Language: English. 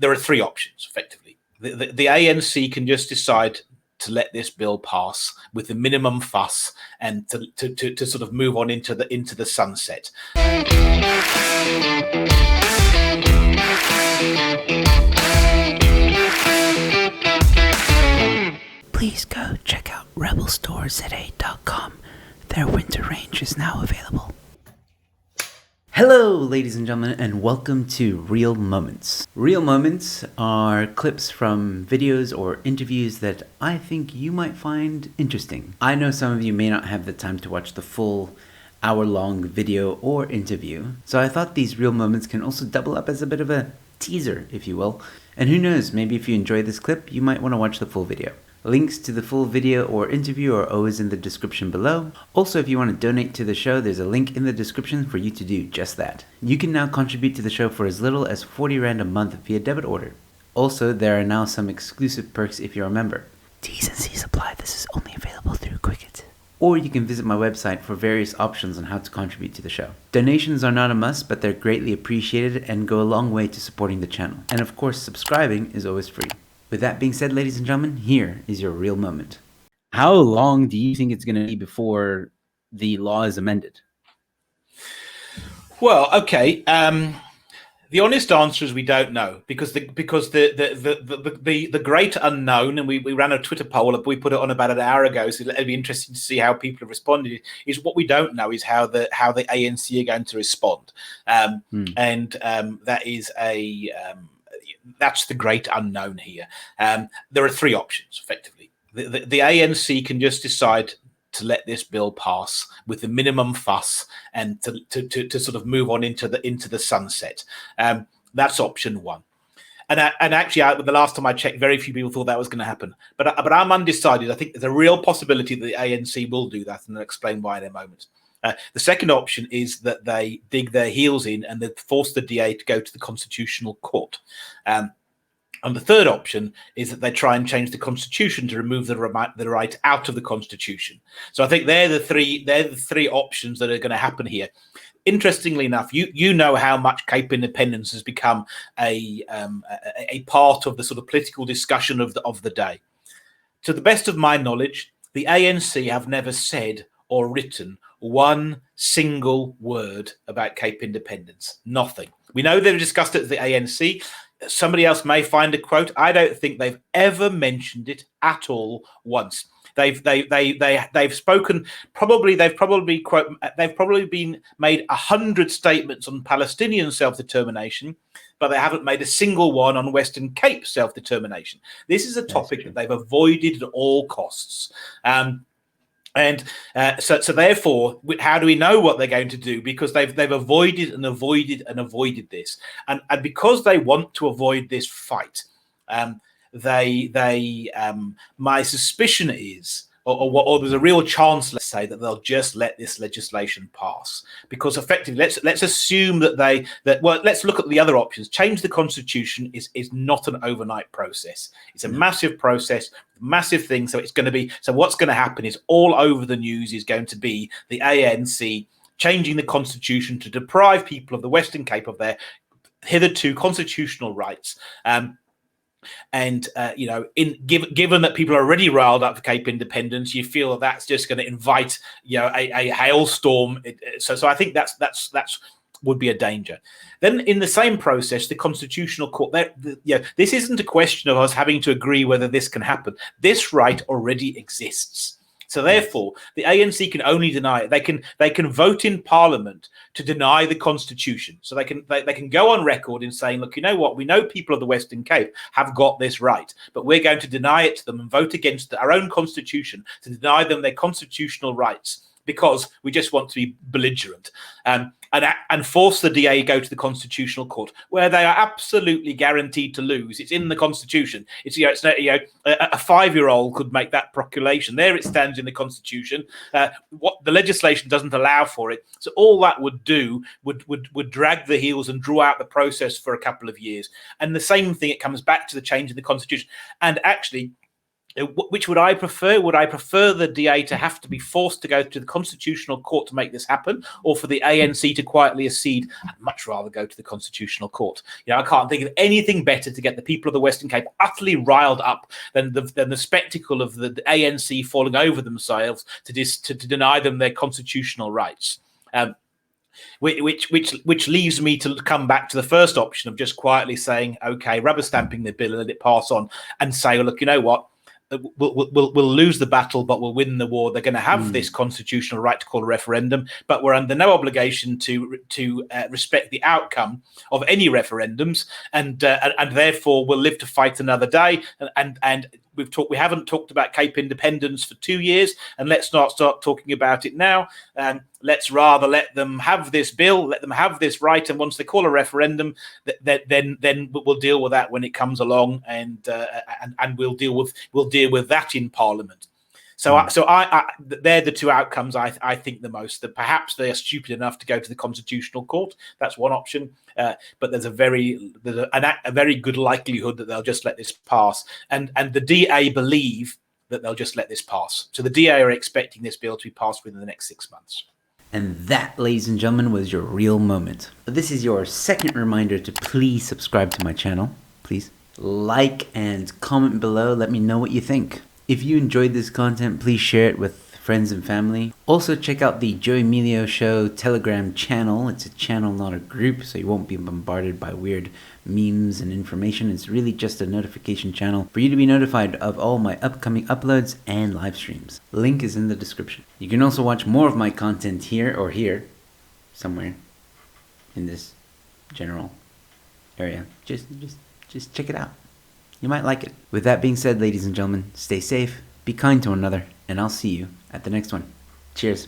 there are three options, effectively. The ANC can just decide to let this bill pass with the minimum fuss and to sort of move on into the sunset. Please go check out rebelstoreza.com. Their winter range is now available. Hello, ladies and gentlemen, and welcome to Real Moments. Real Moments are clips from videos or interviews that I think you might find interesting. I know some of you may not have the time to watch the full hour-long video or interview, so I thought these Real Moments can also double up as a bit of a teaser, if you will. And who knows, maybe if you enjoy this clip, you might want to watch the full video. Links to the full video or interview are always in the description below. Also, if you want to donate to the show, there's a link in the description for you to do just that. You can now contribute to the show for as little as 40 Rand a month via debit order. Also, there are now some exclusive perks if you're a member. T's and C's apply. This is only available through Quicket. Or you can visit my website for various options on how to contribute to the show. Donations are not a must, but they're greatly appreciated and go a long way to supporting the channel. And of course, subscribing is always free. With that being said, ladies and gentlemen, here is your real moment. How long do you think it's going to be before the law is amended? Well, okay. The honest answer is we don't know, because the great unknown, and we ran a Twitter poll, we put it on about an hour ago, so it'll be interesting to see how people have responded. Is what we don't know is how the ANC are going to respond, and that is that's the great unknown here. There are three options, effectively. The ANC can just decide to let this bill pass with the minimum fuss and to sort of move on into the sunset. That's option one. And actually, the last time I checked, very few people thought that was going to happen. But I'm undecided. I think there's a real possibility that the ANC will do that, and I'll explain why in a moment. The second option is that they dig their heels in and they force the DA to go to the Constitutional Court. And the third option is that they try and change the Constitution to remove the right out of the Constitution. So I think they're the three options that are going to happen here. Interestingly enough, you know how much Cape Independence has become a part of the sort of political discussion of the day. To the best of my knowledge, the ANC have never said or written one single word about Cape Independence. Nothing. We know they've discussed it at the ANC. Somebody else may find a quote. I don't think they've ever mentioned it at all once. They've spoken. They've probably been made 100 statements on Palestinian self-determination, but they haven't made a single one on Western Cape self-determination. This is a topic that they've avoided at all costs. So therefore, how do we know what they're going to do? Because they've avoided and avoided and avoided this, and because they want to avoid this fight, my suspicion is, or there's a real chance, let's say, that they'll just let this legislation pass. Because effectively, let's assume let's look at the other options. Change the Constitution is not an overnight process. It's a massive process, massive thing. So what's going to happen is all over the news is going to be the ANC changing the Constitution to deprive people of the Western Cape of their hitherto constitutional rights. Given that people are already riled up for Cape Independence, you feel that's just going to invite a hailstorm. So I think that's would be a danger. Then in the same process, the Constitutional Court, this isn't a question of us having to agree whether this can happen. This right already exists. So therefore, the ANC can only deny it. They can vote in Parliament to deny the Constitution. So they can go on record in saying, look, you know what? We know people of the Western Cape have got this right, but we're going to deny it to them and vote against our own Constitution to deny them their constitutional rights, because we just want to be belligerent. And force the DA go to the Constitutional Court, where they are absolutely guaranteed to lose. It's in the Constitution. It's a 5-year-old could make that proclamation. There it stands in the Constitution. What the legislation doesn't allow for it. So all that would do would drag the heels and draw out the process for a couple of years. And the same thing, it comes back to the change in the Constitution. And actually, Which would I prefer? Would I prefer the DA to have to be forced to go to the Constitutional Court to make this happen, or for the ANC to quietly accede? I'd much rather go to the Constitutional Court. I can't think of anything better to get the people of the Western Cape utterly riled up than the spectacle of the ANC falling over themselves to deny them their constitutional rights. Which leaves me to come back to the first option of just quietly saying, okay, rubber stamping the bill and let it pass on, and say, well, look, you know what? We'll lose the battle, but we'll win the war. They're going to have this constitutional right to call a referendum, but we're under no obligation to respect the outcome of any referendums, and therefore we'll live to fight another day. And we haven't talked about Cape Independence for 2 years, and let's not start talking about it now. Let's rather let them have this bill, let them have this right, and once they call a referendum, then we'll deal with that when it comes along, and we'll deal with that in Parliament. So they're the two outcomes I think the most. That perhaps they are stupid enough to go to the Constitutional Court. That's one option, but there's a very good likelihood that they'll just let this pass, and the DA believe that they'll just let this pass. So the DA are expecting this bill to be passed within the next 6 months. And that, ladies and gentlemen, was your real moment. This is your second reminder to please subscribe to my channel. Please like and comment below. Let me know what you think. If you enjoyed this content, please share it with friends and family. Also, check out the Joe Emilio Show Telegram channel. It's a channel, not a group, so you won't be bombarded by weird memes and information. It's really just a notification channel for you to be notified of all my upcoming uploads and live streams. Link is in the description. You can also watch more of my content here or here, somewhere in this general area. Just check it out. You might like it. With that being said, ladies and gentlemen, stay safe, be kind to one another, and I'll see you at the next one. Cheers.